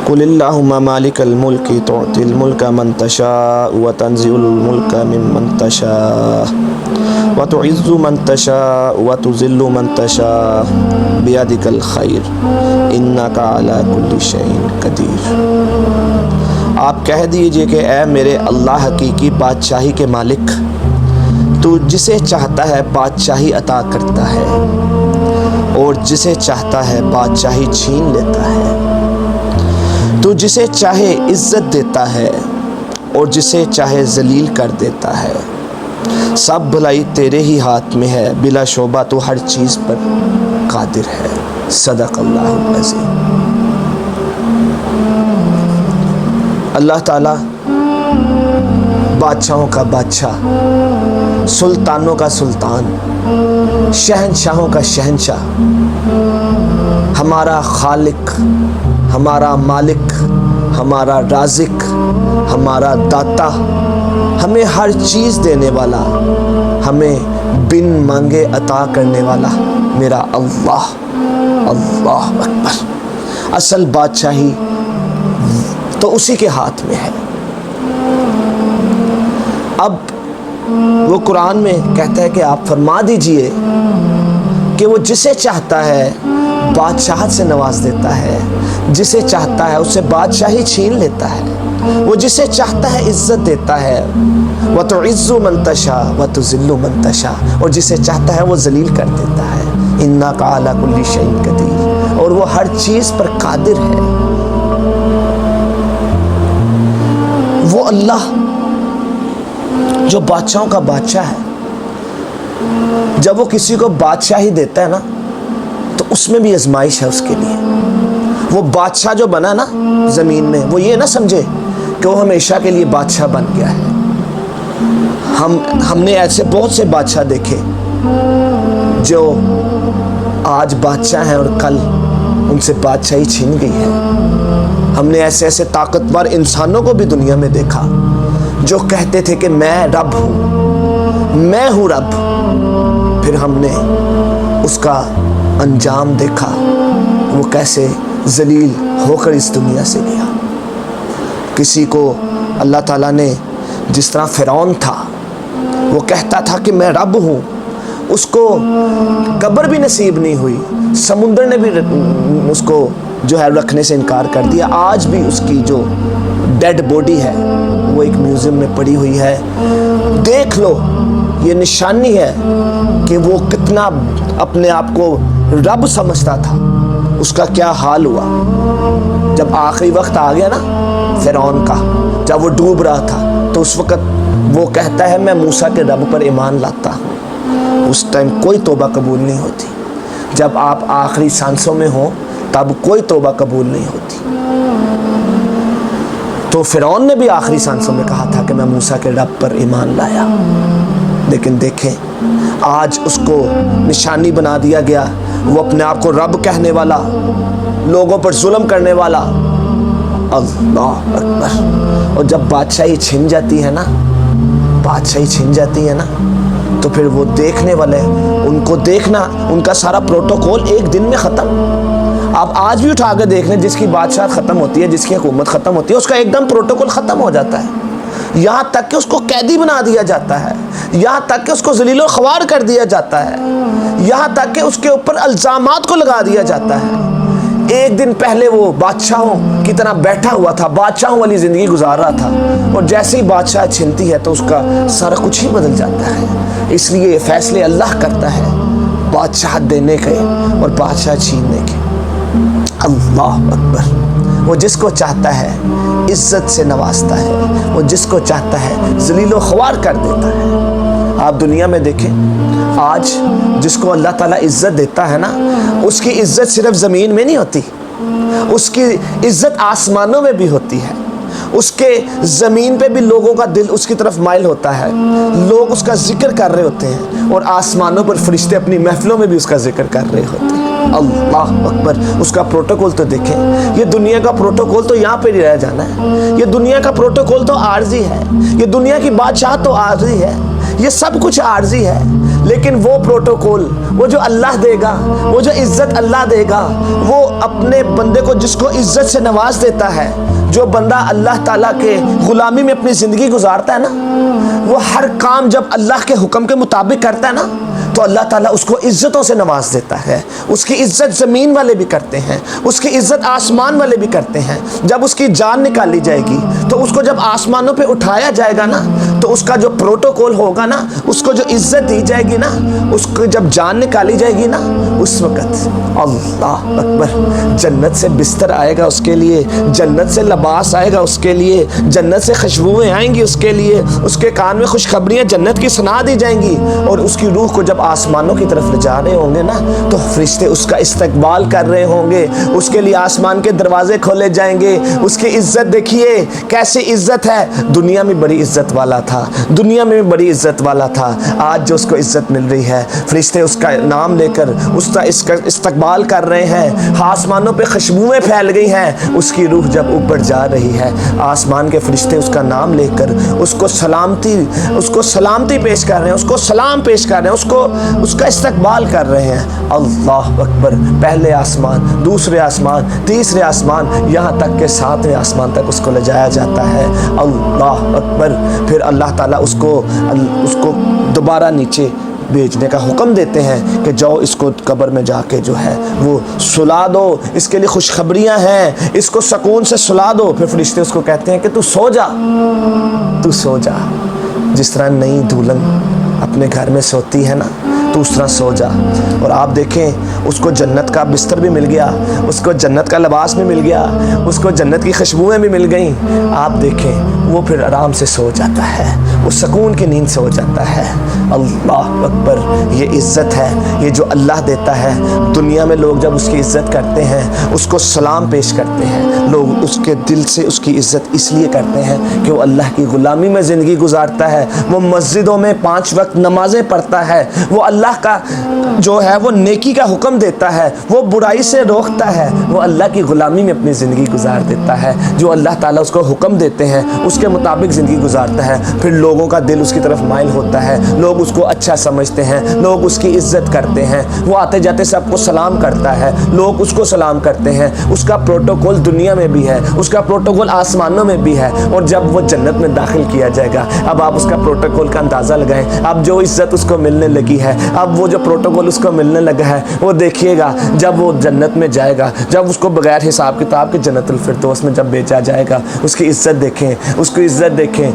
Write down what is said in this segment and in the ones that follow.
قل اللہم مالک الملک تعطی الملک من تشاء وتنزع الملک ممن تشاء وتعز من تشاء وتذل من تشاء بیدک الخیر انک علی کل شیء قدیر۔ آپ کہہ دیجئے کہ اے میرے اللہ حقیقی بادشاہی کے مالک، تو جسے چاہتا ہے بادشاہی عطا کرتا ہے اور جسے چاہتا ہے بادشاہی چھین لیتا ہے، تو جسے چاہے عزت دیتا ہے اور جسے چاہے ذلیل کر دیتا ہے۔ سب بھلائی تیرے ہی ہاتھ میں ہے، بلا شعبہ تو ہر چیز پر قادر ہے۔ صدق اللہ العظیم۔ اللہ تعالیٰ بادشاہوں کا بادشاہ، سلطانوں کا سلطان، شہنشاہوں کا شہنشاہ، ہمارا خالق، ہمارا مالک، ہمارا رازق، ہمارا داتا، ہمیں ہر چیز دینے والا، ہمیں بن مانگے عطا کرنے والا میرا اللہ۔ اللہ اکبر۔ اصل بادشاہی تو اسی کے ہاتھ میں ہے۔ اب وہ قرآن میں کہتا ہے کہ آپ فرما دیجئے کہ وہ جسے چاہتا ہے بادشاہت سے نواز دیتا ہے، جسے چاہتا ہے اسے بادشاہی چھین لیتا ہے، وہ جسے چاہتا ہے عزت دیتا ہے، وَتُعِزُّ مَن تَشَاءُ وَتُذِلُّ مَن تَشَاءُ، اور جسے چاہتا ہے وہ ذلیل کر دیتا ہے۔ اِنَّکَ عَلَىٰ كُلِّ شَيْءٍ قَدِيرٌ، اور وہ ہر چیز پر قادر ہے۔ وہ اللہ جو بادشاہوں کا بادشاہ ہے، جب وہ کسی کو بادشاہی دیتا ہے نا تو اس میں بھی آزمائش ہے اس کے لیے۔ وہ بادشاہ جو بنا نا زمین میں، وہ یہ نہ سمجھے کہ وہ ہمیشہ کے لیے بادشاہ بن گیا ہے۔ ہم نے ایسے بہت سے بادشاہ دیکھے جو آج بادشاہ ہیں اور کل ان سے بادشاہی چھین گئی ہے۔ ہم نے ایسے ایسے طاقتور انسانوں کو بھی دنیا میں دیکھا جو کہتے تھے کہ میں رب ہوں، میں ہوں رب، پھر ہم نے اس کا انجام دیکھا، وہ کیسے ذلیل ہو کر اس دنیا سے گیا۔ کسی کو اللہ تعالیٰ نے جس طرح فرعون تھا، وہ کہتا تھا کہ میں رب ہوں، اس کو قبر بھی نصیب نہیں ہوئی، سمندر نے بھی اس کو جو ہے رکھنے سے انکار کر دیا۔ آج بھی اس کی جو ڈیڈ باڈی ہے وہ ایک میوزیم میں پڑی ہوئی ہے۔ دیکھ لو، یہ نشانی ہے کہ وہ کتنا اپنے آپ کو رب سمجھتا تھا، اس کا کیا حال ہوا جب آخری وقت آ گیا نا فرعون کا، جب وہ ڈوب رہا تھا تو اس وقت وہ کہتا ہے میں موسیٰ کے رب پر ایمان لاتا ہوں۔ اس ٹائم کوئی توبہ قبول نہیں ہوتی۔ جب آپ آخری سانسوں میں ہوں تب کوئی توبہ قبول نہیں ہوتی۔ تو فرعون نے بھی آخری سانسوں میں کہا تھا کہ میں موسیٰ کے رب پر ایمان لایا، لیکن دیکھیں آج اس کو نشانی بنا دیا گیا، وہ اپنے آپ کو رب کہنے والا، لوگوں پر ظلم کرنے والا۔ اللہ اکبر۔ اور جب بادشاہی چھن جاتی ہے نا، بادشاہی چھن جاتی ہے نا، تو پھر وہ دیکھنے والے ان کو دیکھنا، ان کا سارا پروٹوکول ایک دن میں ختم۔ آپ آج بھی اٹھا کے دیکھ لیں، جس کی بادشاہت ختم ہوتی ہے، جس کی حکومت ختم ہوتی ہے، اس کا ایک دم پروٹوکول ختم ہو جاتا ہے۔ یہاں تک کہ اس کو قیدی بنا دیا جاتا ہے، یہاں تک کہ اس کو ذلیل و خوار کر دیا جاتا ہے، یہاں تک کہ اس کے اوپر الزامات کو لگا دیا جاتا ہے۔ ایک دن پہلے وہ بادشاہوں کی طرح بیٹھا ہوا تھا، بادشاہوں والی زندگی گزار رہا تھا، اور جیسے ہی بادشاہ چھنتی ہے تو اس کا سارا کچھ ہی بدل جاتا ہے۔ اس لیے فیصلے اللہ کرتا ہے، بادشاہ دینے کے اور بادشاہ چھیننے کے۔ اللہ اکبر۔ وہ جس کو چاہتا ہے عزت سے نوازتا ہے، وہ جس کو چاہتا ہے ذلیل و خوار کر دیتا ہے۔ آپ دنیا میں دیکھیں، آج جس کو اللہ تعالیٰ عزت دیتا ہے نا، اس کی عزت صرف زمین میں نہیں ہوتی، اس کی عزت آسمانوں میں بھی ہوتی ہے۔ اس کے زمین پہ بھی لوگوں کا دل اس کی طرف مائل ہوتا ہے، لوگ اس کا ذکر کر رہے ہوتے ہیں، اور آسمانوں پر فرشتے اپنی محفلوں میں بھی اس کا ذکر کر رہے ہوتے ہیں۔ اللہ اکبر۔ اس کا پروٹوکول تو دیکھیں، یہ دنیا کا پروٹوکول تو یہاں پہ ہی رہ جانا ہے، یہ دنیا کا پروٹوکول تو عارضی ہے، یہ دنیا کی بادشاہ تو عارضی ہے، یہ سب کچھ عارضی ہے، لیکن وہ پروٹوکول، وہ جو اللہ دے گا، وہ جو عزت اللہ دے گا، وہ اپنے بندے کو جس کو عزت سے نواز دیتا ہے، جو بندہ اللہ تعالیٰ کے غلامی میں اپنی زندگی گزارتا ہے نا، وہ ہر کام جب اللہ کے حکم کے مطابق کرتا ہے نا تو اللہ تعالیٰ اس کو عزتوں سے نواز دیتا ہے. اس کی عزت زمین والے بھی کرتے ہیں، اس کی عزت آسمان والے بھی کرتے ہیں. جب اس کی جان نکالی جائے گی تو اس کو جب آسمانوں پہ اٹھایا جائے گا نا تو اس کا جو پروٹوکول ہوگا نا، اس کو جو عزت دی جائے گی نا، اس کو جب جان نکالی جائے گی نا، اس وقت اللہ اکبر، جنت سے بستر آئے گا اس کے لیے، جنت سے لباس آئے گا اس کے لیے، جنت سے خوشبوئیں آئیں گی اس کے لیے، اس کے کان میں خوشخبریاں جنت کی سنا دی جائیں گی. اور اس کی روح کو جب آسمانوں کی طرف لے جا رہے ہوں گے نا تو فرشتے اس کا استقبال کر رہے ہوں گے، اس کے لیے آسمان کے دروازے کھولے جائیں گے. اس کی عزت دیکھیے کیسی عزت ہے. دنیا میں بڑی عزت والا تھا، دنیا میں بڑی عزت والا تھا، آج جو اس کو عزت مل رہی ہے، فرشتے اس کا نام لے کر اس کا استقبال کر رہے ہیں. آسمانوں پہ خوشبوئیں پھیل گئی ہیں. اس کی روح جب اوپر جا رہی ہے، آسمان کے فرشتے اس کا نام لے کر اس کو سلامتی پیش کر رہے ہیں، اس کو سلام پیش کر رہے ہیں، اس کا استقبال کر رہے ہیں. اللہ اکبر. پہلے آسمان، دوسرے آسمان، تیسرے آسمان، یہاں تک کہ 7ویں آسمان تک اس کو لے جایا جاتا ہے. اللہ اکبر. پھر اللہ تعالیٰ اس کو دوبارہ نیچے بھیجنے کا حکم دیتے ہیں کہ جاؤ اس کو قبر میں جا کے جو ہے وہ سلا دو، اس کے لیے خوشخبریاں ہیں، اس کو سکون سے سلا دو. پھر فرشتے اس کو کہتے ہیں کہ تو سو جا، جس طرح نئی دلہن اپنے گھر میں سوتی ہے نا تو اس طرح سو جا. اور آپ دیکھیں اس کو جنت کا بستر بھی مل گیا، اس کو جنت کا لباس بھی مل گیا، اس کو جنت کی خوشبوئیں بھی مل گئیں. آپ دیکھیں وہ پھر آرام سے سو جاتا ہے، وہ سکون کی نیند سے ہو جاتا ہے. اللہ اکبر. یہ عزت ہے، یہ جو اللہ دیتا ہے. دنیا میں لوگ جب اس کی عزت کرتے ہیں، اس کو سلام پیش کرتے ہیں، لوگ اس کے دل سے اس کی عزت اس لیے کرتے ہیں کہ وہ اللہ کی غلامی میں زندگی گزارتا ہے، وہ مسجدوں میں 5 وقت نمازیں پڑھتا ہے، وہ اللہ کا جو ہے وہ نیکی کا حکم دیتا ہے، وہ برائی سے روکتا ہے، وہ اللہ کی غلامی میں اپنی زندگی گزار دیتا ہے. جو اللہ تعالیٰ اس کو حکم دیتے ہیں اس کے مطابق زندگی گزارتا ہے. پھر لوگوں کا دل اس کی طرف مائل ہوتا ہے، لوگ اس کو اچھا سمجھتے ہیں، لوگ اس کی عزت کرتے ہیں. وہ آتے جاتے سب کو سلام کرتا ہے، لوگ اس کو سلام کرتے ہیں. اس کا پروٹوکول دنیا میں بھی ہے، اس کا پروٹوکول آسمانوں میں بھی ہے. اور جب وہ جنت میں داخل کیا جائے گا، اب آپ اس کا پروٹوکول کا اندازہ لگائیں. اب جو عزت اس کو ملنے لگی ہے، اب وہ جو پروٹوکول اس کو ملنے لگا ہے، وہ دیکھیے گا جب وہ جنت میں جائے گا، جب اس کو بغیر حساب کتاب کے جنت الفردوس میں جب بھیجا جائے گا، اس کی عزت دیکھیں، اس کی عزت دیکھیں.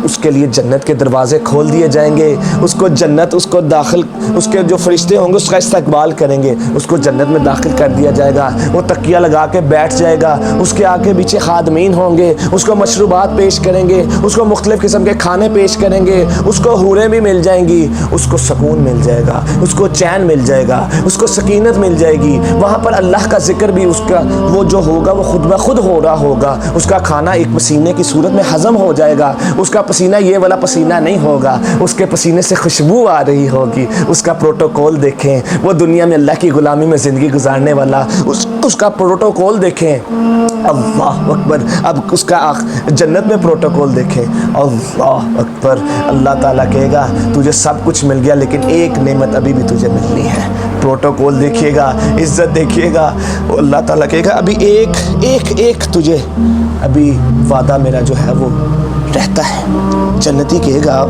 اس کے لیے جنت کے دروازے کھول دیے جائیں گے، اس کو جنت، اس کو داخل، اس کے جو فرشتے ہوں گے اس کا استقبال کریں گے، اس کو جنت میں داخل کر دیا جائے گا. وہ تکیہ لگا کے بیٹھ جائے گا، اس کے آگے پیچھے خادمین ہوں گے، اس کو مشروبات پیش کریں گے، اس کو مختلف قسم کے کھانے پیش کریں گے، اس کو حوریں بھی مل جائیں گی، اس کو سکون مل جائے گا، اس کو چین مل جائے گا، اس کو سکینت مل جائے گی. وہاں پر اللہ کا ذکر بھی اس کا وہ جو ہوگا وہ خود بخود ہو رہا ہوگا. اس کا کھانا ایک پسینے کی صورت میں ہضم ہو جائے گا. اس کا پسینہ یہ والا پسینہ نہیں ہوگا، اس کے پسینے سے خوشبو آ رہی ہوگی. اس کا پروٹوکول دیکھیں، وہ دنیا میں اللہ کی غلامی میں زندگی گزارنے والا اس کا پروٹوکول دیکھیں. اللہ اکبر. اب اس کا جنت میں پروٹوکول دیکھیں. اللہ اکبر. اللہ تعالیٰ کہے گا تجھے سب کچھ مل گیا لیکن ایک نعمت ابھی بھی تجھے ملنی ہے. پروٹوکول دیکھیے گا، عزت دیکھیے گا. اللہ تعالیٰ کہے گا ابھی ایک تجھے ابھی وعدہ میرا جو ہے وہ رہتا ہے. جنتی کہے گا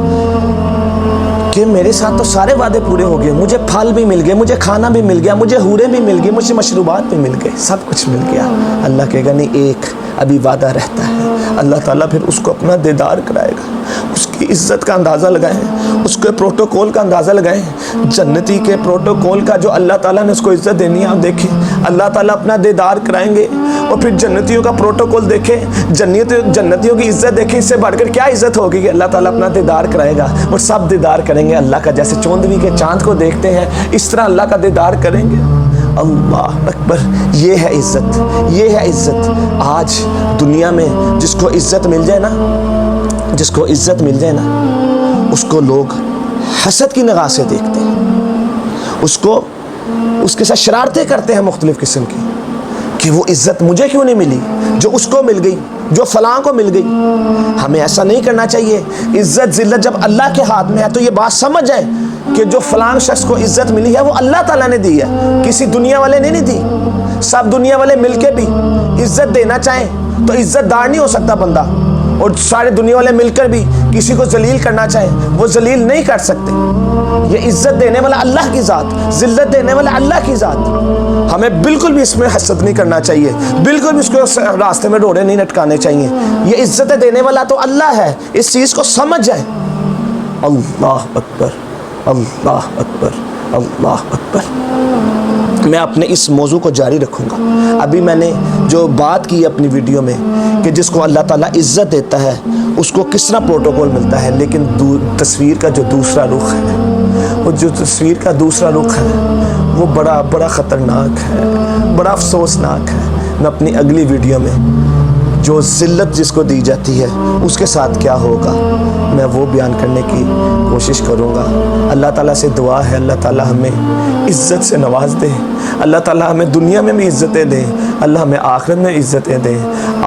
کہ میرے ساتھ تو سارے وعدے پورے ہو گئے، مجھے پھل بھی مل گئے، مجھے کھانا بھی مل گیا، مجھے حوریں بھی مل گئی، مجھے مشروبات بھی مل گئے، سب کچھ مل گیا. اللہ کہے گا نہیں، ایک ابھی وعدہ رہتا ہے. اللہ تعالیٰ پھر اس کو اپنا دیدار کرائے گا. اس کی عزت کا اندازہ لگائیں، اس کے پروٹوکول کا اندازہ لگائیں. جنتی کے پروٹوکول کا جو اللہ تعالیٰ نے اس کو عزت دینی ہے، آپ دیکھیں اللہ تعالیٰ اپنا دیدار کرائیں گے. اور پھر جنتیوں کا پروٹوکول دیکھیں، جنتیوں کی عزت دیکھیں. اس سے بڑھ کر کیا عزت ہوگی کہ اللہ تعالیٰ اپنا دیدار کرائے گا اور سب دیدار کریں گے اللہ کا. جیسے چوندوی کے چاند کو دیکھتے ہیں اس طرح اللہ کا دیدار کریں گے. اللہ اکبر. یہ ہے عزت، یہ ہے عزت. آج دنیا میں جس کو عزت مل جائے نا، جس کو عزت مل جائے نا، اس کو لوگ حسد کی نگاہ سے دیکھتے ہیں، اس کے ساتھ شرارتیں کرتے ہیں مختلف قسم کی کہ وہ عزت مجھے کیوں نہیں ملی جو اس کو مل گئی، جو فلاں کو مل گئی. ہمیں ایسا نہیں کرنا چاہیے. عزت ذلت جب اللہ کے ہاتھ میں ہے تو یہ بات سمجھ جائیں کہ جو فلان شخص کو عزت ملی ہے وہ اللہ تعالیٰ نے دی ہے، کسی دنیا والے نے نہیں دی۔ سب دنیا والے مل کے بھی عزت دینا چاہیں تو عزت دار نہیں ہو سکتا بندہ، اور سارے دنیا والے مل کر بھی کسی کو ذلیل کرنا چاہیں وہ ذلیل نہیں کر سکتے۔ یہ عزت دینے والا اللہ کی ذات، ذلت دینے والا اللہ کی ذات۔ ہمیں بالکل بھی اس میں حسد نہیں کرنا چاہیے، بالکل بھی اس کو راستے میں ڈورے نہیں لٹکانے چاہیے۔ یہ عزت دینے والا تو اللہ ہے، اس چیز کو سمجھ جائیں۔ اللہ اکبر، اللہ اکبر، اللہ اکبر۔ میں اپنے اس موضوع کو جاری رکھوں گا۔ ابھی میں نے جو بات کی اپنی ویڈیو میں کہ جس کو اللہ تعالیٰ عزت دیتا ہے اس کو کس طرح پروٹوکول ملتا ہے، لیکن تصویر کا جو دوسرا رخ ہے، وہ جو تصویر کا دوسرا رخ ہے وہ بڑا خطرناک ہے، بڑا افسوسناک ہے۔ میں اپنی اگلی ویڈیو میں جو ذلت جس کو دی جاتی ہے اس کے ساتھ کیا ہوگا میں وہ بیان کرنے کی کوشش کروں گا۔ اللہ تعالیٰ سے دعا ہے اللہ تعالیٰ ہمیں عزت سے نواز دے، اللہ تعالیٰ ہمیں دنیا میں بھی عزتیں دیں، اللہ ہمیں آخرت میں عزتیں دیں،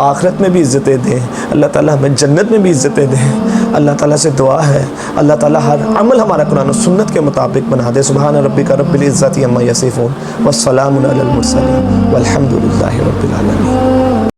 آخرت میں بھی عزتیں دیں، اللہ تعالیٰ ہمیں جنت میں بھی عزتیں دیں۔ اللہ تعالیٰ سے دعا ہے اللہ تعالیٰ ہر عمل ہمارا قرآن و سنت کے مطابق بنا دے۔ سبحان ربک رب العزت عما یصفون والسلام علی المرسلین والحمد للہ رب العالمین۔